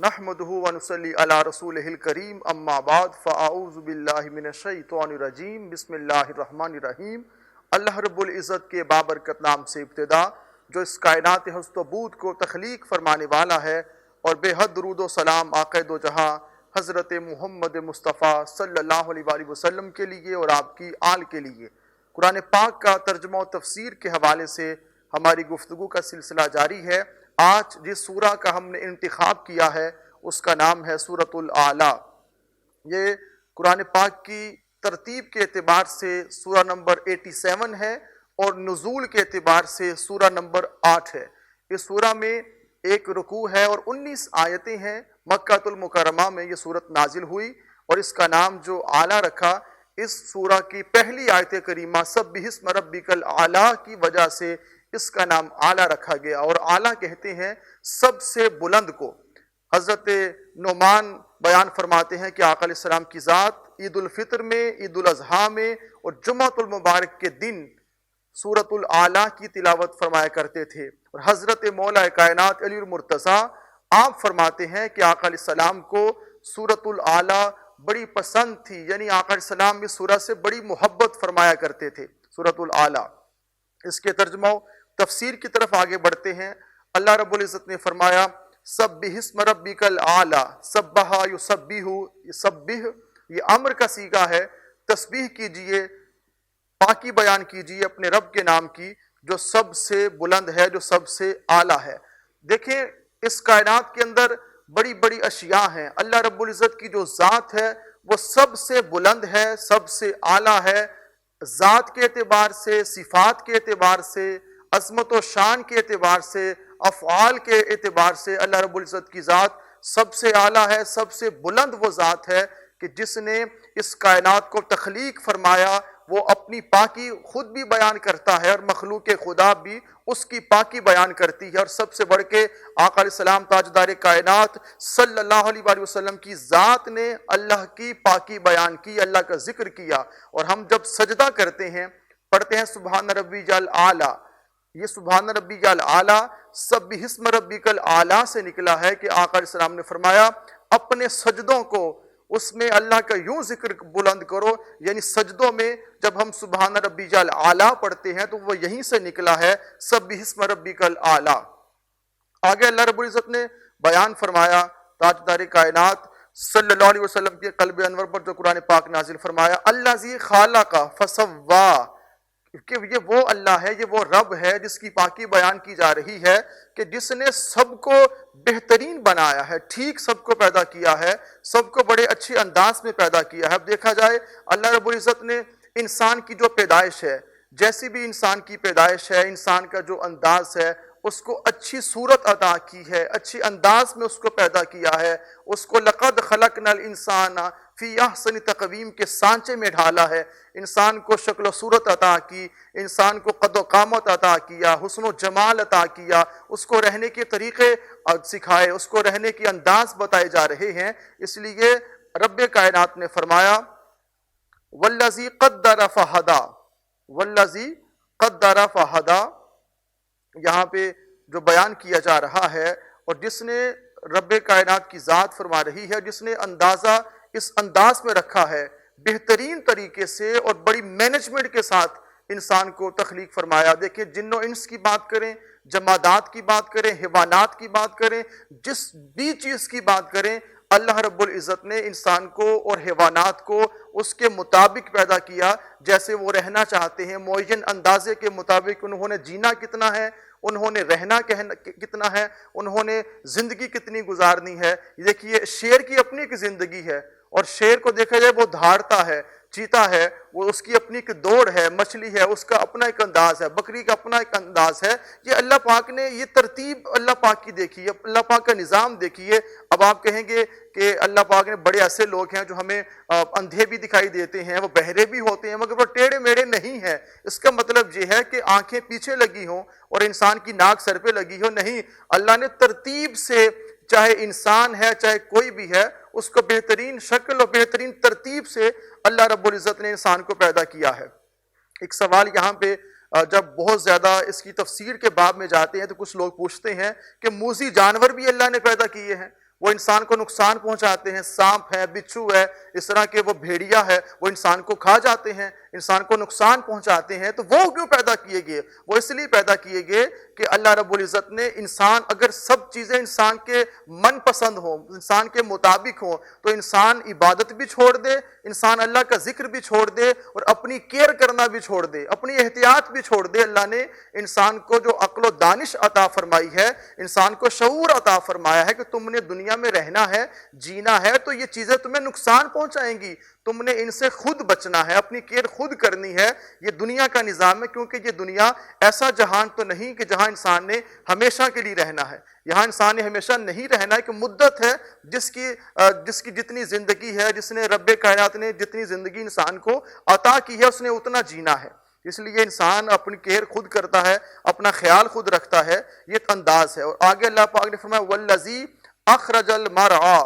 نحمده ونصلي على رسوله الكريم اما بعد فاعوذ باللہ من الشیطان الرجیم بسم اللہ الرحمن الرحیم۔ اللہ رب العزت کے بابرکت نام سے ابتدا، جو اس کائنات ہست و بود کو تخلیق فرمانے والا ہے، اور بے حد درود و سلام آقا دو جہاں حضرت محمد مصطفیٰ صلی اللہ علیہ وآلہ وسلم کے لیے اور آپ کی آل کے لیے۔ قرآن پاک کا ترجمہ و تفسیر کے حوالے سے ہماری گفتگو کا سلسلہ جاری ہے۔ آج جس سورہ کا ہم نے انتخاب کیا ہے اس کا نام ہے سورۃ الاعلیٰ۔ یہ قرآن پاک کی ترتیب کے اعتبار سے سورہ نمبر 87 ہے اور نزول کے اعتبار سے سورہ نمبر 8 ہے۔ اس سورہ میں ایک رکوع ہے اور 19 آیتیں ہیں۔ مکہ المکرمہ میں یہ سورت نازل ہوئی اور اس کا نام جو اعلیٰ رکھا، اس سورہ کی پہلی آیت کریمہ سبح اسم ربک الاعلیٰ کی وجہ سے اس کا نام اعلیٰ رکھا گیا، اور اعلیٰ کہتے ہیں سب سے بلند کو۔ حضرت نعمان بیان فرماتے ہیں کہ آقا علیہ السلام کی ذات عید الفطر میں، عید الاضحیٰ میں اور جمعۃ المبارک کے دن سورۃ الاعلیٰ کی تلاوت فرمایا کرتے تھے۔ اور حضرت مولا کائنات علی المرتضیٰ آپ فرماتے ہیں کہ آقا علیہ السلام کو سورۃ الاعلیٰ بڑی پسند تھی، یعنی آقا علیہ السلام اس سورہ سے بڑی محبت فرمایا کرتے تھے، سورۃ الاعلیٰ۔ اس کے ترجمہ و تفسیر کی طرف آگے بڑھتے ہیں۔ اللہ رب العزت نے فرمایا سبح اسم ربک الاعلیٰ، سبح یسبح، سبح یہ امر کا صیغہ ہے، تسبیح کیجئے، پاکی بیان کیجئے اپنے رب کے نام کی جو سب سے بلند ہے، جو سب سے اعلیٰ ہے۔ دیکھیں اس کائنات کے اندر بڑی بڑی اشیاء ہیں۔ اللہ رب العزت کی جو ذات ہے وہ سب سے بلند ہے، سب سے اعلیٰ ہے، ذات کے اعتبار سے، صفات کے اعتبار سے، عظمت و شان کے اعتبار سے، افعال کے اعتبار سے اللہ رب العزت کی ذات سب سے اعلیٰ ہے، سب سے بلند وہ ذات ہے کہ جس نے اس کائنات کو تخلیق فرمایا۔ وہ اپنی پاکی خود بھی بیان کرتا ہے اور مخلوق خدا بھی اس کی پاکی بیان کرتی ہے، اور سب سے بڑھ کے آقا علیہ السلام تاجدار کائنات صلی اللہ علیہ وآلہ وسلم کی ذات نے اللہ کی پاکی بیان کی، اللہ کا ذکر کیا۔ اور ہم جب سجدہ کرتے ہیں، پڑھتے ہیں سبحان ربی الاعلیٰ، یہ سبحان ربی الاعلیٰ سبح اسم ربک الاعلیٰ سے نکلا ہے کہ آقا علیہ السلام نے فرمایا اپنے سجدوں کو اس میں اللہ کا یوں ذکر بلند کرو، یعنی سجدوں میں جب ہم سبحان ربی الاعلیٰ پڑھتے ہیں تو وہ یہیں سے نکلا ہے، سبح اسم ربک الاعلیٰ۔ آگے اللہ رب العزت نے بیان فرمایا تاجدار کائنات صلی اللہ علیہ وسلم کے قلب انور پر جو قرآن پاک نازل فرمایا، الذی خلق فسوی، کہ یہ وہ اللہ ہے، یہ وہ رب ہے جس کی پاکی بیان کی جا رہی ہے کہ جس نے سب کو بہترین بنایا ہے، ٹھیک سب کو پیدا کیا ہے، سب کو بڑے اچھے انداز میں پیدا کیا ہے۔ اب دیکھا جائے اللہ رب العزت نے انسان کی جو پیدائش ہے، جیسی بھی انسان کی پیدائش ہے، انسان کا جو انداز ہے، اس کو اچھی صورت عطا کی ہے، اچھی انداز میں اس کو پیدا کیا ہے، اس کو لقد خلقنا الانسان فی احسن تقویم کے سانچے میں ڈھالا ہے، انسان کو شکل و صورت عطا کی، انسان کو قد و قامت عطا کیا، حسن و جمال عطا کیا، اس کو رہنے کے طریقے سکھائے، اس کو رہنے کے انداز بتائے جا رہے ہیں۔ اس لیے رب کائنات نے فرمایا والذی قدر فہدی، والذی قدر فہدی، یہاں پہ جو بیان کیا جا رہا ہے، اور جس نے رب کائنات کی ذات فرما رہی ہے، جس نے اندازہ اس انداز میں رکھا ہے، بہترین طریقے سے اور بڑی مینجمنٹ کے ساتھ انسان کو تخلیق فرمایا۔ دیکھیں جن و انس کی بات کریں، جمادات کی بات کریں، حیوانات کی بات کریں، جس بھی چیز کی بات کریں، اللہ رب العزت نے انسان کو اور حیوانات کو اس کے مطابق پیدا کیا جیسے وہ رہنا چاہتے ہیں، معین اندازے کے مطابق انہوں نے جینا کتنا ہے، انہوں نے رہنا کتنا ہے، انہوں نے زندگی کتنی گزارنی ہے۔ دیکھیے شیر کی اپنی ایک زندگی ہے، اور شیر کو دیکھا جائے وہ دھاڑتا ہے، چیتا ہے، وہ اس کی اپنی ایک دوڑ ہے، مچھلی ہے اس کا اپنا ایک انداز ہے، بکری کا اپنا ایک انداز ہے۔ یہ اللہ پاک نے یہ ترتیب اللہ پاک کی دیکھی ہے، اللہ پاک کا نظام دیکھیے۔ اب آپ کہیں گے کہ اللہ پاک نے بڑے ایسے لوگ ہیں جو ہمیں اندھے بھی دکھائی دیتے ہیں، وہ بہرے بھی ہوتے ہیں، مگر وہ ٹیڑھے میڑھے نہیں ہیں۔ اس کا مطلب یہ ہے کہ آنکھیں پیچھے لگی ہوں اور انسان کی ناک سر پہ لگی ہو، نہیں، اللہ نے ترتیب سے، چاہے انسان ہے چاہے کوئی بھی ہے، اس کو بہترین شکل اور بہترین ترتیب سے اللہ رب العزت نے انسان کو پیدا کیا ہے۔ ایک سوال یہاں پہ جب بہت زیادہ اس کی تفسیر کے باب میں جاتے ہیں تو کچھ لوگ پوچھتے ہیں کہ موذی جانور بھی اللہ نے پیدا کیے ہیں، وہ انسان کو نقصان پہنچاتے ہیں، سانپ ہے، بچھو ہے، اس طرح کے وہ بھیڑیا ہے، وہ انسان کو کھا جاتے ہیں، انسان کو نقصان پہنچاتے ہیں، تو وہ کیوں پیدا کیے گئے؟ وہ اس لیے پیدا کیے گئے کہ اللہ رب العزت نے انسان، اگر سب چیزیں انسان کے من پسند ہوں، انسان کے مطابق ہوں، تو انسان عبادت بھی چھوڑ دے، انسان اللہ کا ذکر بھی چھوڑ دے، اور اپنی کیئر کرنا بھی چھوڑ دے، اپنی احتیاط بھی چھوڑ دے۔ اللہ نے انسان کو جو عقل و دانش عطا فرمائی ہے، انسان کو شعور عطا فرمایا ہے کہ تم نے دنیا میں رہنا ہے، جینا ہے، تو یہ چیزیں تمہیں نقصان پہنچائیں گی، تم نے ان سے خود بچنا ہے، اپنی کیئر خود کرنی ہے۔ یہ دنیا کا نظام ہے، کیونکہ یہ دنیا ایسا جہان تو نہیں کہ جہاں انسان نے ہمیشہ کے لیے رہنا ہے، یہاں انسان نے ہمیشہ نہیں رہنا ہے، کہ مدت ہے جس کی جتنی زندگی ہے، جس نے رب کائنات نے جتنی زندگی انسان کو عطا کی ہے، اس نے اتنا جینا ہے۔ اس لیے انسان اپنی کیئر خود کرتا ہے، اپنا خیال خود رکھتا ہے، یہ ایک انداز ہے۔ اور آگے اللہ پاک نے فرمایا وَالَّذِي أَخْرَجَ الْمَرْعَى،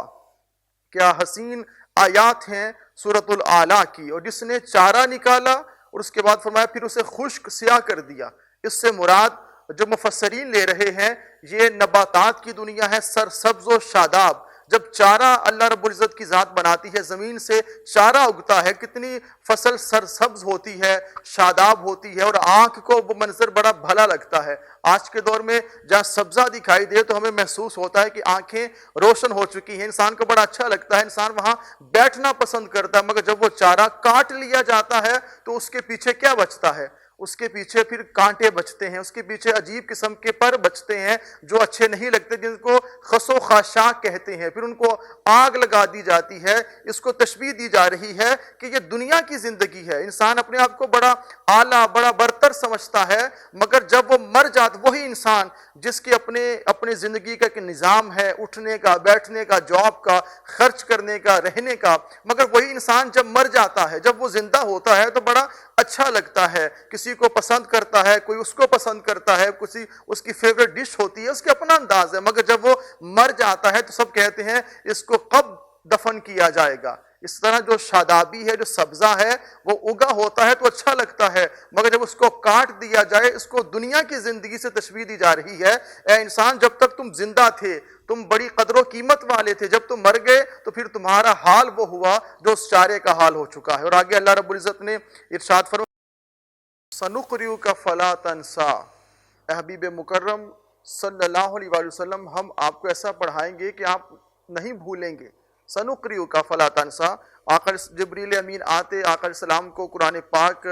کیا حسین آیات ہیں سورۃ الاعلیٰ کی، اور جس نے چارہ نکالا، اور اس کے بعد فرمایا پھر اسے خشک سیاہ کر دیا۔ اس سے مراد جو مفسرین لے رہے ہیں، یہ نباتات کی دنیا ہے، سرسبز و شاداب۔ جب چارہ اللہ رب العزت کی ذات بناتی ہے، زمین سے چارہ اگتا ہے، کتنی فصل سرسبز ہوتی ہے، شاداب ہوتی ہے، اور آنکھ کو وہ منظر بڑا بھلا لگتا ہے۔ آج کے دور میں جہاں سبزہ دکھائی دے تو ہمیں محسوس ہوتا ہے کہ آنکھیں روشن ہو چکی ہیں، انسان کو بڑا اچھا لگتا ہے، انسان وہاں بیٹھنا پسند کرتا ہے، مگر جب وہ چارہ کاٹ لیا جاتا ہے تو اس کے پیچھے کیا بچتا ہے؟ اس کے پیچھے پھر کانٹے بچتے ہیں، اس کے پیچھے عجیب قسم کے پر بچتے ہیں جو اچھے نہیں لگتے، جن کو خس و خاشاک کہتے ہیں، پھر ان کو آگ لگا دی جاتی ہے۔ اس کو تشبیہ دی جا رہی ہے کہ یہ دنیا کی زندگی ہے، انسان اپنے آپ کو بڑا اعلیٰ، بڑا برتر سمجھتا ہے، مگر جب وہ مر جاتا، وہی انسان جس کی اپنے زندگی کا ایک نظام ہے، اٹھنے کا، بیٹھنے کا، جاب کا، خرچ کرنے کا، رہنے کا، مگر وہی انسان جب مر جاتا ہے، جب وہ زندہ ہوتا ہے تو بڑا اچھا لگتا ہے، کسی کو پسند کرتا ہے، کوئی اس کو پسند کرتا ہے، کسی اس کی فیوریٹ ڈش ہوتی ہے، اس کے اپنا انداز ہے، مگر جب وہ مر جاتا ہے تو سب کہتے ہیں اس کو کب دفن کیا جائے گا۔ اس طرح جو شادابی ہے، جو سبزہ ہے، وہ اگا ہوتا ہے تو اچھا لگتا ہے، مگر جب اس کو کاٹ دیا جائے، اس کو دنیا کی زندگی سے تشبیہ دی جا رہی ہے۔ اے انسان، جب تک تم زندہ تھے تم بڑی قدر و قیمت والے تھے، جب تم مر گئے تو پھر تمہارا حال وہ ہوا جو اس چارے کا حال ہو چکا ہے۔ اور آگے اللہ رب العزت نے ارشاد فرمایا سَنُقْرِئُكَ فَلَا تَنْسَى، اے حبیب مکرم صلی اللہ علیہ وآلہ وسلم، ہم آپ کو ایسا پڑھائیں گے کہ آپ نہیں بھولیں گے۔ سَنُقْرِئُكَ فَلَا تَنْسَى، آقا جبریل امین آتے آقا علیہ السلام کو قرآن پاک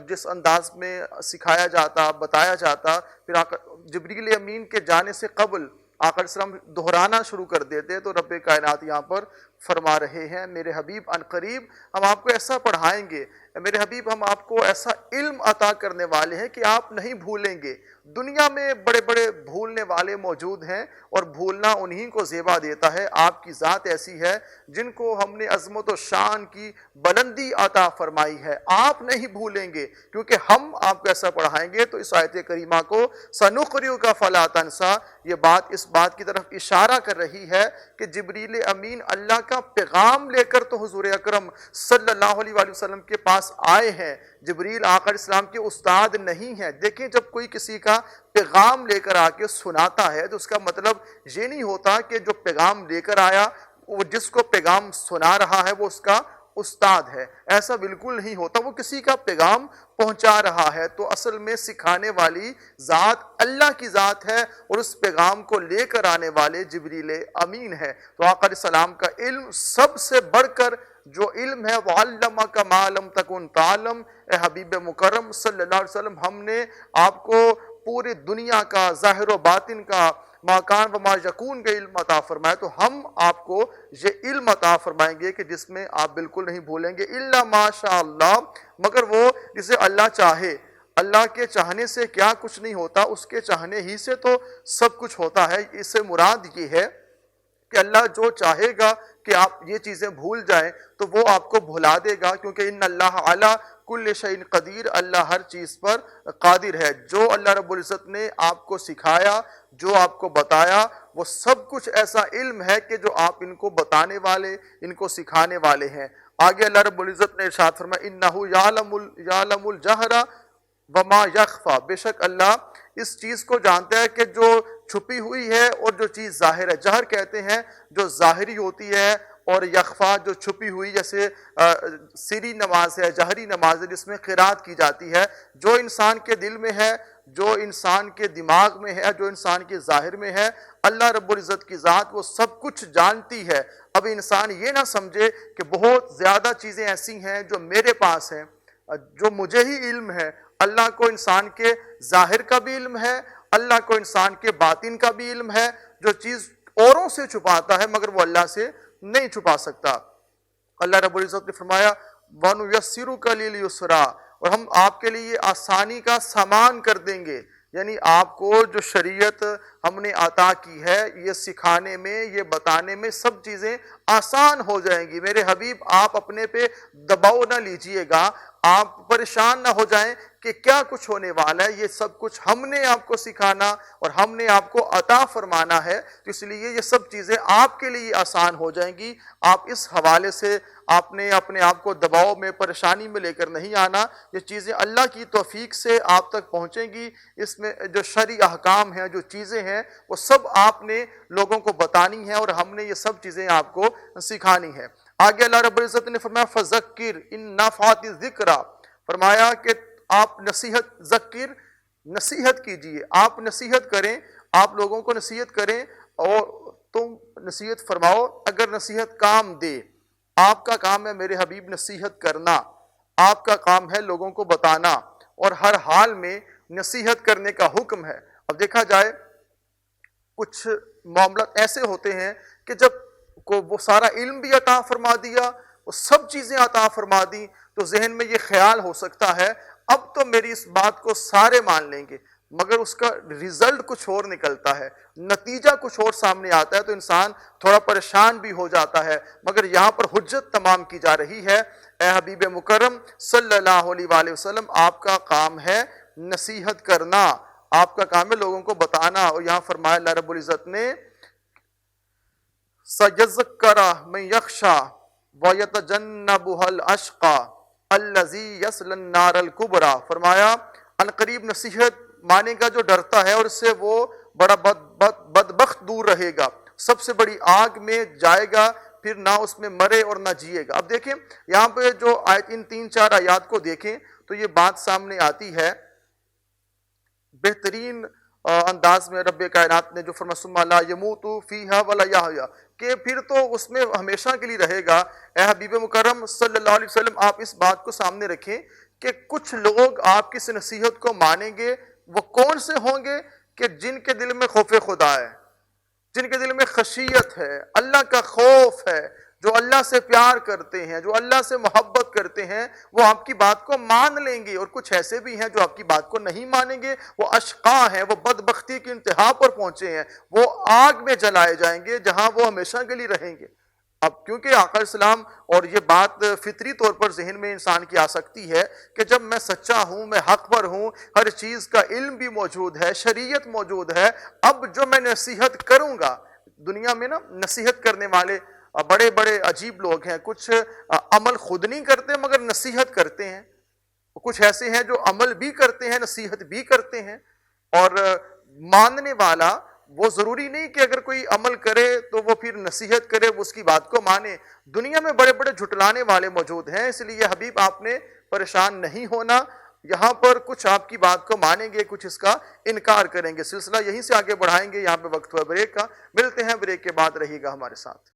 جس انداز میں سکھایا جاتا، بتایا جاتا، پھر آقا جبریل امین کے جانے سے قبل آقا علیہ السلام دہرانا شروع کر دیتے، تو رب کائنات یہاں پر فرما رہے ہیں میرے حبیب عنقریب ہم آپ کو ایسا پڑھائیں گے، میرے حبیب ہم آپ کو ایسا علم عطا کرنے والے ہیں کہ آپ نہیں بھولیں گے۔ دنیا میں بڑے بڑے بھولنے والے موجود ہیں، اور بھولنا انہی کو زیبا دیتا ہے۔ آپ کی ذات ایسی ہے جن کو ہم نے عظمت و شان کی بلندی عطا فرمائی ہے، آپ نہیں بھولیں گے، کیونکہ ہم آپ کو ایسا پڑھائیں گے۔ تو اس آیت کریمہ کو سَنُقْرِئُكَ فَلَا تَنْسَى، یہ بات اس بات کی طرف اشارہ کر رہی ہے کہ جبریل امین اللہ کا پیغام لے کر تو حضور اکرم صلی اللہ علیہ وآلہ وسلم کے پاس آئے ہیں۔ جبریل آقا علیہ السلام کے استاد نہیں ہیں۔ دیکھیں، جب کوئی کسی کا پیغام لے کر آ کے سناتا ہے تو اس کا مطلب یہ نہیں ہوتا کہ جو پیغام لے کر آیا، وہ جس کو پیغام سنا رہا ہے وہ اس کا استاد ہے، ایسا بالکل نہیں ہوتا، وہ کسی کا پیغام پہنچا رہا ہے۔ تو اصل میں سکھانے والی ذات اللہ کی ذات ہے، اور اس پیغام کو لے کر آنے والے جبریل امین ہے۔ تو آقا علیہ السلام کا علم سب سے بڑھ کر جو علم ہے، وَعَلَّمَكَ مَا لَمْ تَكُنْ تَعْلَمْ، اے حبیب مکرم صلی اللہ علیہ وسلم، ہم نے آپ کو پوری دنیا کا، ظاہر و باطن کا، ما کان و ما یکون کا علم عطا فرمایا، تو ہم آپ کو یہ علم عطا فرمائیں گے کہ جس میں آپ بالکل نہیں بھولیں گے، الا ما شاء اللہ، مگر وہ جسے اللہ چاہے۔ اللہ کے چاہنے سے کیا کچھ نہیں ہوتا، اس کے چاہنے ہی سے تو سب کچھ ہوتا ہے۔ اس سے مراد یہ ہے کہ اللہ جو چاہے گا کہ آپ یہ چیزیں بھول جائیں تو وہ آپ کو بھلا دے گا، کیونکہ ان اللہ علی کل شیء قدیر، اللہ ہر چیز پر قادر ہے۔ جو اللہ رب العزت نے آپ کو سکھایا، جو آپ کو بتایا، وہ سب کچھ ایسا علم ہے کہ جو آپ ان کو بتانے والے، ان کو سکھانے والے ہیں۔ آگے اللہ رب العزت نے ارشاد فرمایا انہ یعلم الجہر وما یخفا، بے شک اللہ اس چیز کو جانتا ہے کہ جو چھپی ہوئی ہے اور جو چیز ظاہر ہے۔ جہر کہتے ہیں جو ظاہری ہوتی ہے، اور یخفا جو چھپی ہوئی، جیسے سری نماز ہے، جہری نماز ہے جس میں قرات کی جاتی ہے، جو انسان کے دل میں ہے، جو انسان کے دماغ میں ہے، جو انسان کے ظاہر میں ہے، اللہ رب العزت کی ذات وہ سب کچھ جانتی ہے۔ اب انسان یہ نہ سمجھے کہ بہت زیادہ چیزیں ایسی ہیں جو میرے پاس ہیں، جو مجھے ہی علم ہے۔ اللہ کو انسان کے ظاہر کا بھی علم ہے، اللہ کو انسان کے باطن کا بھی علم ہے۔ جو چیز اوروں سے چھپاتا ہے مگر وہ اللہ سے نہیں چھپا سکتا۔ اللہ رب العزت نے فرمایا وَنُيَسِّرُكَ لِلْيُسْرَىٰ، اور ہم آپ کے لیے آسانی کا سامان کر دیں گے، یعنی آپ کو جو شریعت ہم نے عطا کی ہے یہ سکھانے میں، یہ بتانے میں سب چیزیں آسان ہو جائیں گی۔ میرے حبیب آپ اپنے پہ دباؤ نہ لیجئے گا، آپ پریشان نہ ہو جائیں کہ کیا کچھ ہونے والا ہے، یہ سب کچھ ہم نے آپ کو سکھانا اور ہم نے آپ کو عطا فرمانا ہے، تو اس لیے یہ سب چیزیں آپ کے لیے آسان ہو جائیں گی۔ آپ اس حوالے سے آپ نے اپنے آپ کو دباؤ میں، پریشانی میں لے کر نہیں آنا، یہ چیزیں اللہ کی توفیق سے آپ تک پہنچیں گی۔ اس میں جو شرعی احکام ہیں، جو چیزیں ہیں، وہ سب آپ نے لوگوں کو بتانی ہیں اور ہم نے یہ سب چیزیں آپ کو سکھانی ہے۔ آگے اللہ رب العزت نے فرمایا فَذَكِّرْ إِن نَفَعَتِ الذِّكْرَىٰ، فرمایا کہ آپ نصیحت کیجئے، آپ نصیحت کریں، آپ لوگوں کو نصیحت کریں اور تم نصیحت فرماؤ اگر نصیحت کام دے۔ آپ کا کام ہے میرے حبیب نصیحت کرنا، آپ کا کام ہے لوگوں کو بتانا، اور ہر حال میں نصیحت کرنے کا حکم ہے۔ اب دیکھا جائے کچھ معاملات ایسے ہوتے ہیں کہ جب کو وہ سارا علم بھی عطا فرما دیا، وہ سب چیزیں عطا فرما دی، تو ذہن میں یہ خیال ہو سکتا ہے اب تو میری اس بات کو سارے مان لیں گے، مگر اس کا ریزلٹ کچھ اور نکلتا ہے، نتیجہ کچھ اور سامنے آتا ہے، تو انسان تھوڑا پریشان بھی ہو جاتا ہے۔ مگر یہاں پر حجت تمام کی جا رہی ہے، اے حبیب مکرم صلی اللہ علیہ وآلہ وسلم، آپ کا کام ہے نصیحت کرنا، آپ کا کام ہے لوگوں کو بتانا۔ اور یہاں فرمایا اللہ رب العزت نے سَيَذَّكَّرُ مَن يَخْشَىٰ وَيَتَجَنَّبُهَا الْأَشْقَىٰ الَّذِي يَصْلَى النَّارَ الْكُبْرىٰ، فرمایا ان قریب نصیحت مانے گا جو ڈرتا ہے، اور اس سے وہ بڑا بدبخت دور رہے گا، سب سے بڑی آگ میں جائے گا، پھر نہ اس میں مرے اور نہ جیے گا۔ اب دیکھیں یہاں پہ جو آیت، ان 3-4 آیات کو دیکھیں تو یہ بات سامنے آتی ہے بہترین انداز میں۔ رب کائنات نے جو فرمایا ثم لا يموت فيها ولا يحيا، کہ پھر تو اس میں ہمیشہ کے لیے رہے گا۔ اے حبیب مکرم صلی اللہ علیہ وسلم، آپ اس بات کو سامنے رکھیں کہ کچھ لوگ آپ کی اس نصیحت کو مانیں گے، وہ کون سے ہوں گے؟ کہ جن کے دل میں خوف خدا ہے، جن کے دل میں خشیت ہے، اللہ کا خوف ہے، جو اللہ سے پیار کرتے ہیں، جو اللہ سے محبت کرتے ہیں، وہ آپ کی بات کو مان لیں گے۔ اور کچھ ایسے بھی ہیں جو آپ کی بات کو نہیں مانیں گے، وہ اشقاء ہیں، وہ بدبختی کی انتہا پر پہنچے ہیں، وہ آگ میں جلائے جائیں گے جہاں وہ ہمیشہ کے لیے رہیں گے۔ اب کیونکہ آقا السلام، اور یہ بات فطری طور پر ذہن میں انسان کی آ سکتی ہے کہ جب میں سچا ہوں، میں حق پر ہوں، ہر چیز کا علم بھی موجود ہے، شریعت موجود ہے، اب جو میں نصیحت کروں گا، دنیا میں نا نصیحت کرنے والے بڑے بڑے عجیب لوگ ہیں، کچھ عمل خود نہیں کرتے مگر نصیحت کرتے ہیں، کچھ ایسے ہیں جو عمل بھی کرتے ہیں، نصیحت بھی کرتے ہیں۔ اور ماننے والا وہ ضروری نہیں کہ اگر کوئی عمل کرے تو وہ پھر نصیحت کرے، وہ اس کی بات کو مانے۔ دنیا میں بڑے بڑے جھٹلانے والے موجود ہیں، اس لیے حبیب آپ نے پریشان نہیں ہونا۔ یہاں پر کچھ آپ کی بات کو مانیں گے، کچھ اس کا انکار کریں گے۔ سلسلہ یہیں سے آگے بڑھائیں گے، یہاں پہ وقت ہوا بریک کا، ملتے ہیں بریک کے بعد، رہیے گا ہمارے ساتھ۔